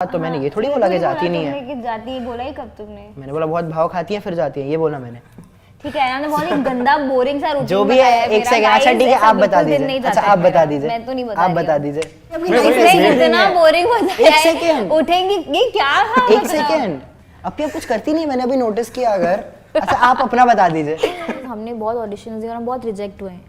तो मैंने ये थोड़ी बोला कि जाती नहीं है। कि जाती है बोला ही कब तुमने? मैंने बोला बहुत भाव खाती है फिर जाती है, ये बोला मैंने। ठीक है यार, बहुत ही गंदा बोरिंग सा रूटीन जो भी है एक सेकंड। अच्छा ठीक है आप बता दीजिए। अच्छा आप बता दीजिए। मैं तो नहीं बता आप बता दीजिए। इतना बोरिंग बताया। एक सेकंड उठेंगी ये क्या था? एक सेकंड अब आप कुछ करती नहीं, मैंने अभी नोटिस किया। अगर अच्छा आप अपना बता दीजिए। हमने बहुत ऑडिशंस दिए और हम बहुत रिजेक्ट हुए हैं।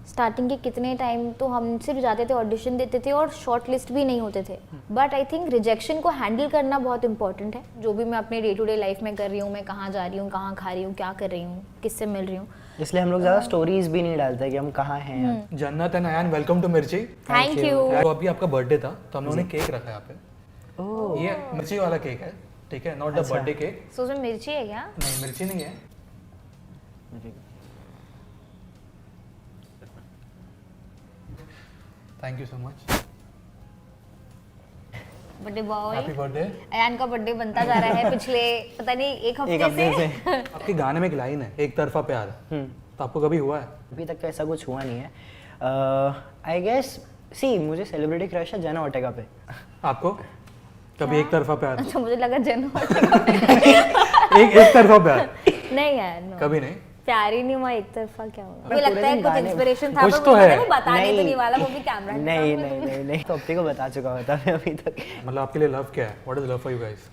स्टार्टिंग के कितने टाइम तो हम सिर्फ जाते थे, ऑडिशन देते थे और शॉर्ट लिस्ट भी नहीं होते थे। बट आई थिंक रिजेक्शन को हैंडल करना बहुत इंपॉर्टेंट है। जो भी मैं अपने डे टू डे लाइफ में कर रही हूँ, मैं कहाँ जा रही हूँ, कहाँ खा रही हूँ, क्या कर रही हूँ, किससे मिल रही हूँ, इसलिए हम लोग ज्यादा स्टोरीज भी नहीं डालते कि हम कहाँ हैं। जन्नत एंड अयान, वेलकम टू मिर्ची। Thank you. तो अभी आपका बर्थडे था तो हम लोगों ने केक रखा है यहाँ पे। ओह ये मिर्ची वाला केक है, ठीक है, not the birthday cake. So उसमें मिर्ची है क्या? नहीं मिर्ची नहीं है। Thank you so much. Birthday boy, happy birthday. Ayaan का बर्थडे बनता जा रहा है पिछले पता नहीं एक हफ्ते से। आपके गाने में एक लाइन है, एक तरफा प्यार, तो आपको कभी हुआ है? अभी तक तो ऐसा कुछ हुआ नहीं है। आई गेस सी मुझे सेलिब्रिटी क्रश है जेना ओर्टेगा पे। आपको कभी एक तरफा प्यार? अच्छा मुझे लगा जेना एक तरफा प्यार नहीं यार, no. कभी नहीं। प्यार ही नहीं हुआ, एक तरफा क्या होगा? मुझे लगता है कुछ इंस्पिरेशन था, कुछ पर तो है। वो बताने तो नहीं वाला, वो भी कैमरा नहीं नहीं नहीं नहीं तो अपने को बता चुका होता मैं अभी तक। मतलब आपके लिए लव क्या है? What is love for you guys?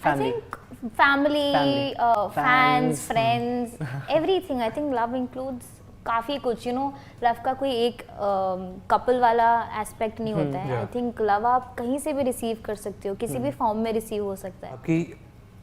Family, fans, friends, everything. I think love includes काफी कुछ, यू नो। लव का कोई एक कपल वाला एस्पेक्ट नहीं होता है। आई थिंक लव आप कहीं से भी रिसीव कर सकते हो, किसी भी फॉर्म में रिसीव हो सकता है। आपकी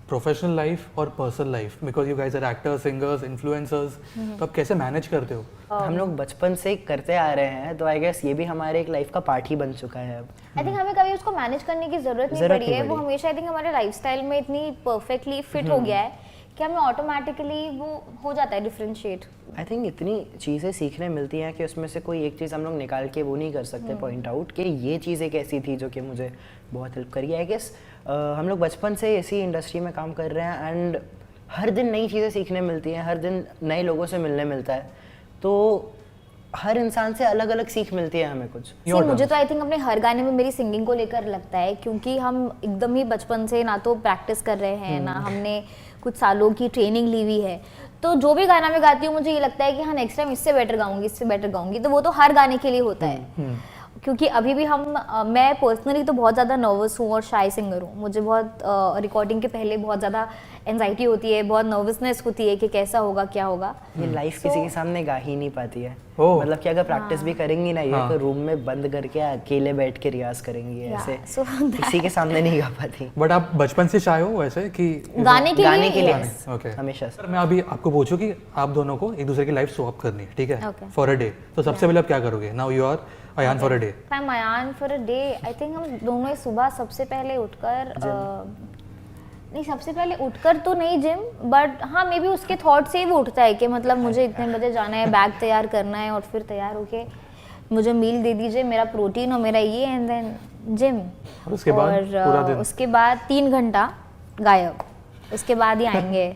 प्रोफेशनल लाइफ और personal life, because you guys are actors, singers, influencers, तो आप कैसे मैनेज करते हो? हम लोग बचपन से करते आ रहे हैं तो आई गेस ये भी हमारे एक लाइफ का पार्ट ही बन चुका है अब। आई थिंक हमें कभी उसको मैनेज करने की जरूरत नहीं पड़ी है। वो हमेशा आई थिंक हमारे लाइफस्टाइल में इतनी परफेक्टली फिट हो गया है कि हमें ऑटोमेटिकली वो हो जाता है डिफरेंशिएट। आई थिंक इतनी चीज़ें सीखने मिलती हैं कि उसमें से कोई एक चीज़ हम लोग निकाल के वो नहीं कर सकते पॉइंट आउट कि ये चीज़ एक ऐसी थी जो कि मुझे बहुत हेल्प करी। आई गेस हम लोग बचपन से इसी इंडस्ट्री में काम कर रहे हैं एंड हर दिन नई चीज़ें सीखने मिलती हैं, हर दिन नए लोगों से मिलने मिलता है, तो हर इंसान से अलग अलग सीख मिलती है हमें कुछ। मुझे तो आई थिंक अपने हर गाने में मेरी सिंगिंग को लेकर लगता है, क्योंकि हम एकदम ही बचपन से ना तो प्रैक्टिस कर रहे हैं ना हमने कुछ सालों की ट्रेनिंग ली हुई है। तो जो भी गाना मैं गाती हूँ मुझे ये लगता है कि हाँ नेक्स्ट टाइम इससे बेटर गाऊंगी, इससे बेटर गाऊंगी। तो वो तो हर गाने के लिए होता है, क्योंकि अभी भी मैं पर्सनली तो बहुत ज़्यादा नर्वस हूँ और शाय सिंगर हूँ। मुझे बहुत रिकॉर्डिंग के पहले बहुत ज़्यादा एंजाइटी होती है, बहुत नर्वसनेस होती है कि कैसा होगा, क्या होगा। ये लाइफ किसी के सामने गा ही नहीं पाती है। मतलब कि अगर प्रैक्टिस भी करेंगी ना ये तो रूम में बंद करके अकेले बैठ के रियाज करेंगी, ऐसे किसी के सामने नहीं गा पाती। बट आप बचपन से चाहे हो वैसे कि गाने के लिए ओके हमेशा सर। मैं अभी आपको पूछूं कि आप दोनों को एक दूसरे की लाइफ स्वैप करनी है, ठीक है, Okay. फॉर अ डे, तो सबसे पहले आप क्या करोगे? Now you are Ayaan for a day. I am Ayaan for a day. I think हम दोनों सुबह सबसे पहले उठकर नहीं, सबसे पहले उठकर तो नहीं जिम, बट हाँ मे बी उसके थॉट से ही वो उठता है कि मतलब मुझे इतने बजे जाना है, बैग तैयार करना है और फिर तैयार होके मुझे मील दे दीजिए, मेरा प्रोटीन और मेरा ये, एंड देन जिम। और उसके बाद पूरा दिन, उसके बाद 3 घंटा गायब, उसके बाद ही आएंगे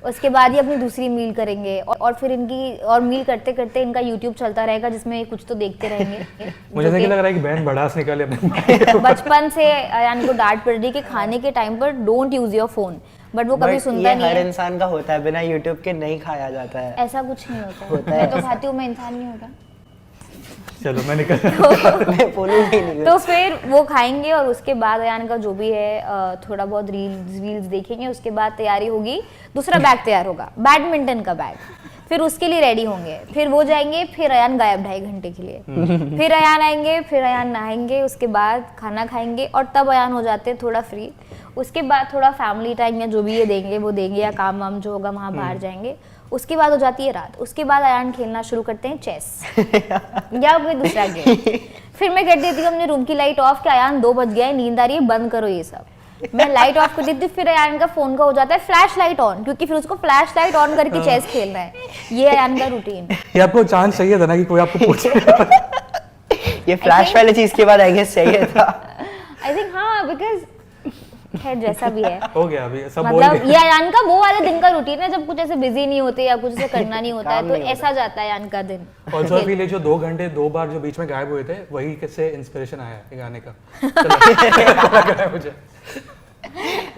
उसके बाद ही अपनी दूसरी मील करेंगे और फिर इनकी और मील करते करते इनका YouTube चलता रहेगा जिसमें कुछ तो देखते रहेंगे। मुझे नहीं लग रहा है कि बहन भड़ास निकाले अपने। बचपन से अयान को डांट पड़ रही कि खाने के टाइम पर don't use your phone, but वो कभी सुनता नहीं है। हर इंसान का होता है, बिना YouTube के नहीं खाया जाता है। ऐसा कुछ नहीं होता है। मैं तो खाती हूँ, मैं इंसान नहीं होता। चलो मैं निकल मैं बोलूंगी नहीं। तो फिर वो खाएंगे और उसके बाद अयान का जो भी है थोड़ा बहुत रील्स देखेंगे। उसके बाद तैयारी होगी, दूसरा बैग तैयार होगा, बैडमिंटन का बैग, फिर उसके लिए रेडी होंगे, फिर वो जाएंगे, फिर अयान गायब 2.5 घंटे के लिए, फिर अयान आएंगे, फिर अयान नहाएंगे, उसके बाद खाना खाएंगे और तब अयान हो जाते हैं थोड़ा फ्री। उसके बाद थोड़ा फैमिली टाइम या जो भी ये देंगे वो देंगे, या काम वाम जो होगा वहाँ बाहर जाएंगे। उसके बाद हो जाती है रात। उसके बाद अयान खेलना शुरू करते हैं चेस या कोई दूसरा गेम। फिर मैं कर देती हूँ अपने रूम की लाइट ऑफ कि अयान 2 बज गया है, नींद आ रही है, बंद करो ये सब। मैं लाइट ऑफ कर देती हूँ। फिर अयान का फोन का हो जाता है फ्लैश लाइट ऑन, क्योंकि फिर उसको फ्लैश लाइट ऑन करके चेस खेलना है। ये अयान का रूटीन। ये आपको चांस चाहिए था ना कि कोई आपको पूछे। ये फ्लैश वाली चीज के बाद आई गेस चाहिए था। आई थिंक हाँ, बिकॉज खैर जैसा भी है, हो गया अभी सब बोल मतलब गए। ये अयान का वो वाला दिन का रूटीन है जब कुछ ऐसे बिजी नहीं होते या कुछ ऐसे करना नहीं होता है, काम तो नहीं होता। ऐसा जाता है अयान का दिन। ऑल्सो आई फील जो 2 घंटे 2 बार जो बीच में गायब हुए थे वही किससे इंस्पिरेशन आया है गाने का लग रहा है मुझे।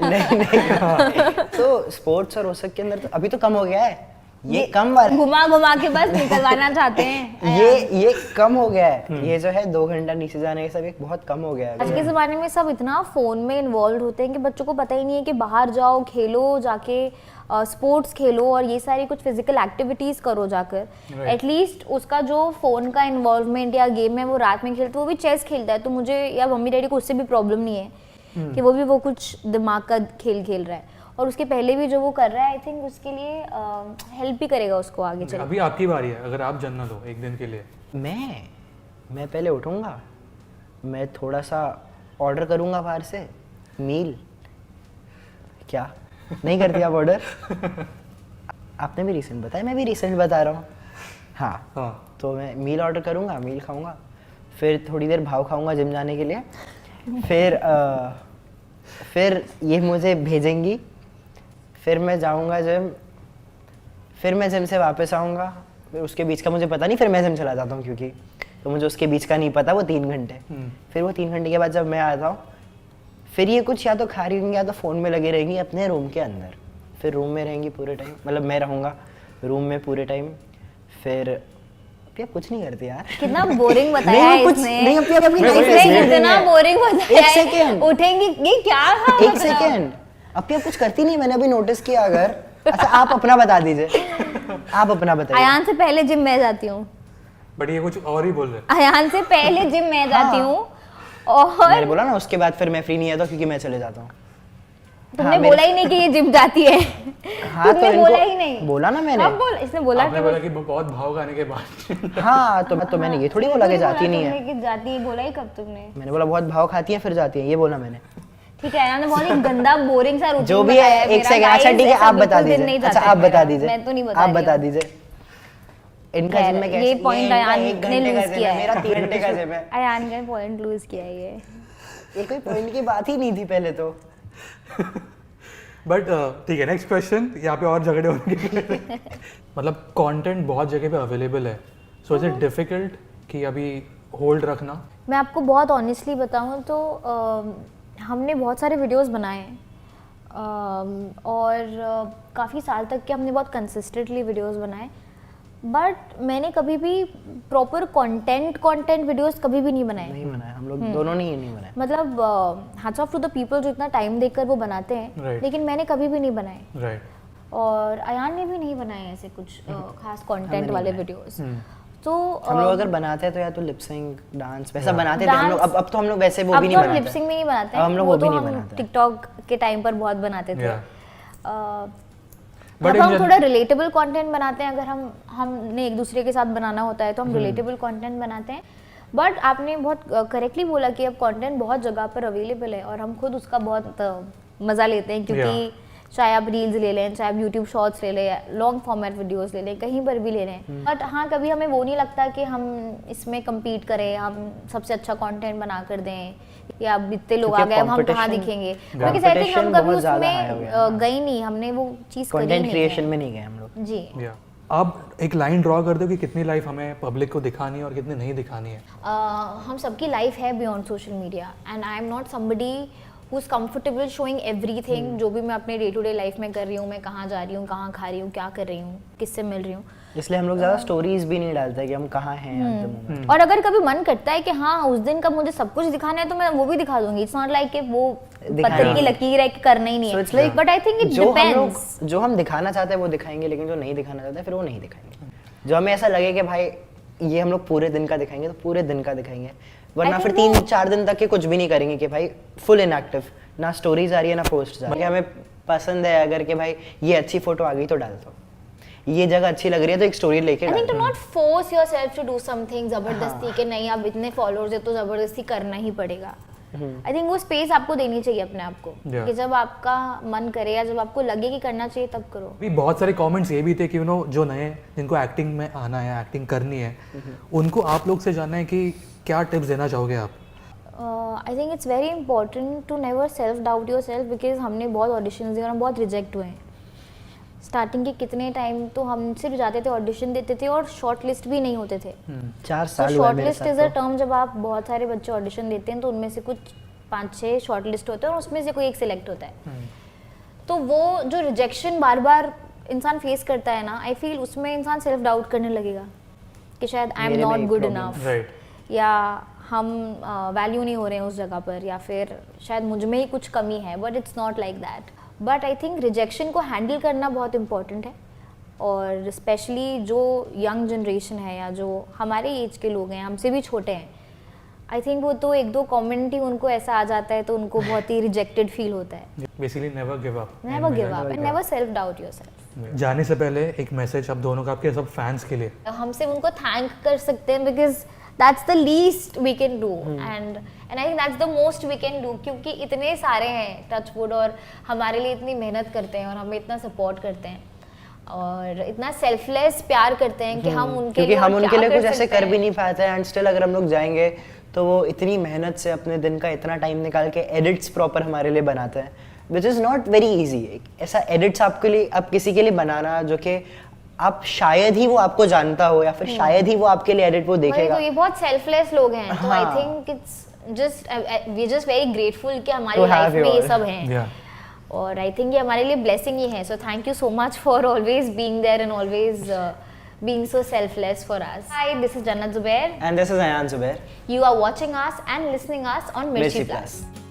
नहीं तो स्पोर्ट्स और ओसक के अंदर तो अभी तो कम हो गया है, ये कम वाला घुमा घुमा के बस निकलवाना चाहते हैं। ये कम हो गया है, ये जो है 2 घंटा नीचे जाने का सब एक बहुत कम हो गया है। आज के ज़माने में सब इतना फ़ोन में इन्वॉल्व होते हैं कि बच्चों को पता ही नहीं है कि बाहर जाओ, खेलो जाके, स्पोर्ट्स खेलो और ये सारी कुछ फिजिकल एक्टिविटीज़ करो जाकर। एटलीस्ट उसका जो फ़ोन का इन्वॉल्वमेंट या गेम है वो रात में खेलते, वो भी चेस खेलता है, तो मुझे या मम्मी डैडी को उससे भी प्रॉब्लम नहीं है कि वो कुछ दिमाग का खेल खेल रहा है। और उसके पहले भी जो वो कर रहा है, आई थिंक उसके लिए हेल्प भी करेगा उसको आगे चल। अभी आपकी बारी है, अगर आप जनरल हो एक दिन के लिए। मैं पहले उठूंगा, मैं थोड़ा सा ऑर्डर करूंगा बाहर से मील। क्या नहीं करती आप ऑर्डर? आपने भी रिसेंट बताया, मैं भी रिसेंट बता रहा हूँ। हाँ, तो मैं मील ऑर्डर करूंगा, मील खाऊंगा, फिर थोड़ी देर भाव खाऊंगा जिम जाने के लिए, फिर ये मुझे भेजेंगी, फिर मैं जाऊंगा जिम, फिर मैं जिम से वापस आऊँगा, फिर उसके बीच का मुझे पता नहीं, फिर मैं जिम चला जाता हूँ क्योंकि तो मुझे उसके बीच का नहीं पता, वो 3 घंटे। फिर वो 3 घंटे के बाद जब मैं आता हूँ, फिर ये कुछ या तो खा रही होंगी या तो फ़ोन में लगी रहेंगी अपने रूम के अंदर, फिर रूम में रहेंगी पूरे टाइम, मतलब मैं रहूँगा रूम में पूरे टाइम। फिर अब कुछ नहीं करती यार। कितना बोरिंग बताया है इसने। नहीं अपनी लाइफ इसने कितना बोरिंग बताया एक है। सेकेंड उठेंगी, ये क्या था? एक सेकेंड अब कुछ करती नहीं, मैंने अभी नोटिस किया। अगर अच्छा आप अपना बता दीजिए, आप अपना बताइए। अयान से पहले जिम मैं जाती हूँ। बट ये कुछ और ही बोल रहे हैं। अयान से पहले जिम मैं जाती हूँ और मैंने बोला ना उसके बाद फिर मैं फ्री नहीं आता क्योंकि मैं चले जाता हूँ। तुमने बोला ही नहीं कि ये जिम जाती है। हाँ, तुमने तो बोला ही नहीं। बोला ना मैंने। अब बोल, इसने बोला आपने बोला कि बहुत भाव खाने के बाद। हाँ तो मैंने ये थोड़ी बोला कि जाती नहीं है। कि जाती है, बोला ही कब तुमने? मैंने बोला बहुत भाव खाती है फिर जाती है, ये बोला मैंने। ठीक है, अयान ने बहुत ही गंदा बोरिंग सा रूटीन जो भी है एक सेकंड। अच्छा ठीक है, आप बता दीजिए। अच्छा आप बता दीजिए। मैं तो नहीं बता आप बता दीजिए इनका जिम में कैसे? ये पॉइंट अयान ने 1 घंटे का लूज जिम किया है, है। मेरा 3 घंटे का जिम है। अयान ने पॉइंट लूज किया है ये कोई पॉइंट की बात ही नहीं थी पहले तो। बट ठीक है, नेक्स्ट क्वेश्चन। यहाँ पे और झगड़े होंगे। मतलब कंटेंट बहुत जगह पे अवेलेबल है, सो इज इट डिफिकल्ट कि अभी होल्ड रखना? मैं आपको बहुत ऑनेस्टली बताऊं तो हमने बहुत सारे वीडियोस बनाए हैं और काफ़ी साल तक के हमने बहुत कंसिस्टेंटली वीडियोस बनाए, बट मैंने कभी भी प्रॉपर कंटेंट वीडियोस कभी भी नहीं बनाए। नहीं बनाया, हम लोग दोनों ने ही नहीं बनाया। मतलब hats off to the people जो इतना टाइम देकर वो बनाते हैं, Right. लेकिन मैंने कभी भी नहीं बनाए। राइट। और अयान ने भी नहीं बनाए ऐसे कुछ खास कंटेंट वाले वीडियोस। तो हम लोग अगर बनाते हैं तो या तो लिपसिंग डांस वैसा बनाते थे हम लोग। अब तो हम लोग वैसे वो भी नहीं अब तो हम बनाते। लिपसिंग में नहीं बनाते अब हम लोग वो भी नहीं हम बनाते। टिकटॉक के टाइम पर बहुत बनाते थे। But अब in हम थोड़ा रिलेटेबल कंटेंट बनाते हैं। अगर हमने एक दूसरे के साथ बनाना होता है तो हम रिलेटेबल कंटेंट बनाते हैं। बट आपने बहुत करेक्टली बोला कि अब कंटेंट बहुत जगह पर अवेलेबल है और हम खुद उसका बहुत मज़ा लेते हैं, क्योंकि चाहे आप रील्स ले लें, चाहे आप यूट्यूब शॉर्ट्स ले लें, लॉन्ग फॉर्मेट वीडियोस ले लें, कहीं पर भी ले लें। बट हाँ, कभी हमें वो नहीं लगता कि हम इसमें कम्पीट करें, हम सबसे अच्छा कंटेंट बना कर दें या अब इतने लोग आ गए अब हम कहाँ दिखेंगे। बिकॉज़ आई थिंक हम कभी उसमें गए नहीं, हमने वो चीज़ करी नहीं। कंटेंट क्रिएशन में नहीं गए हम लोग। जी। आप एक लाइन ड्रॉ कर दो कि कितनी लाइफ हमें पब्लिक को दिखानी है और कितनी नहीं दिखानी है। हम सबकी लाइफ है beyond social media and I am not somebody who is comfortable showing everything. जो भी मैं अपने डे टू डे लाइफ में कर रही हूँ, मैं कहाँ जा रही हूँ, कहाँ खा रही हूँ, क्या कर रही हूँ, किससे मिल रही हूँ, इसलिए हम लोग ज़्यादा स्टोरीज भी नहीं डालते कि हम कहाँ हैं at the moment। और अगर कभी मन करता है कि हाँ उस दिन का मुझे सब कुछ दिखाना है तो मैं वो भी दिखा दूंगी। इट्स नॉट लाइक कि वो पत्थर की लकीर है कि करना ही नहीं So है। it's like but I think it depends. जो हम दिखाना चाहते हैं वो दिखाएंगे, लेकिन जो नहीं दिखाना चाहते फिर वो नहीं दिखाएंगे। जो हमें ऐसा लगे कि भाई ये हम लोग पूरे दिन का दिखाएंगे तो पूरे दिन का दिखाएंगे, वरना फिर 3-4 दिन तक के कुछ भी नहीं करेंगे कि भाई फुल इनएक्टिव, ना स्टोरीज आ रही है ना पोस्ट आ रही है। हमें पसंद है अगर कि भाई ये अच्छी फोटो आ गई तो डाल दो, ये जगह अच्छी लग रही है तो एक स्टोरी लेके आई डाल थिंक टू दो। Not force yourself to do something जबरदस्ती कि नहीं अब इतने फॉलोअर्स है तो जबरदस्ती करना ही पड़ेगा। आई थिंक वो स्पेस आपको देनी चाहिए अपने आप को कि जब आपका मन करे या जब आपको लगे कि करना चाहिए तब करो। भी बहुत सारे कमेंट्स ये भी थे कि जो नए जिनको एक्टिंग में आना है, एक्टिंग करनी है, उनको आप लोग से जानना है कि क्या टिप्स देना चाहोगे आप? I think it's very important to never self doubt yourself, because हमने बहुत ऑडिशन दिए और हम बहुत रिजेक्ट हुए हैं। स्टार्टिंग के कितने टाइम तो हम सिर्फ जाते थे, ऑडिशन देते थे और शॉर्ट लिस्ट भी नहीं होते थे। 4 तो साल हुआ शॉर्ट मेरे लिस्ट साथ इज अ तो। टर्म, जब आप बहुत सारे बच्चे ऑडिशन देते हैं तो उनमें से कुछ 5-6 शॉर्ट लिस्ट होते हैं और उसमें से कोई एक सिलेक्ट होता है। तो वो जो रिजेक्शन बार बार इंसान फेस करता है ना, आई फील उसमें इंसान सेल्फ डाउट करने लगेगा कि शायद आई एम मेरे में नॉट एक गुड problem इनफ, राइट या हम वैल्यू नहीं हो रहे हैं उस जगह पर, या फिर शायद मुझ में ही कुछ कमी है। But it's not like that. But I think rejection को हैंडल करना बहुत इंपॉर्टेंट है, और स्पेशली जो यंग जनरेशन है या जो हमारे एज के लोग हैं, हमसे भी छोटे हैं, आई थिंक वो तो 1-2 कमेंट ही उनको ऐसा आ जाता है तो उनको बहुत ही रिजेक्टेड फील होता है। Basically never give up, never give up and never self doubt yourself. जाने से पहले एक मैसेज आप दोनों का आपके सब फैंस के लिए। हम सिर्फ उनको थैंक कर सकते हैं, because that's the least we can do, and I think that's the most we can do, क्योंकि इतने सारे हैं टचवुड और हमारे लिए इतनी मेहनत करते हैं और हमें इतना सपोर्ट करते हैं और इतना सेल्फलेस प्यार करते हैं कि हम उनके क्योंकि लिए हम और उनके क्या लिए कर कुछ ऐसे सकते कर भी हैं। नहीं पाते हैं, एंड स्टिल अगर हम लोग जाएंगे तो वो इतनी मेहनत से अपने दिन का इतना टाइम निकाल के एडिट्स प्रॉपर हमारे लिए बनाते हैं, which is not very easy. ऐसा एडिट्स आपके लिए, आप किसी के लिए बनाना जो कि आप शायद ही वो आपको जानता हो, या फिर शायद ही वो आपके लिए एडिट वो वही देखेगा। तो, ये बहुत सेल्फलेस लोग हैं, तो आई हाँ। Think it's just we just very grateful कि हमारी To have लाइफ में you ये all. सब हैं। Yeah. और आई थिंक ये हमारे लिए ब्लेसिंग ही है। So thank you so much for always being there and always being so selfless for us. Hi, this is Jannat Zubair. And this is Ayan Zubair. You are watching us and listening us on Mirchi Mirchi Plus. Plus.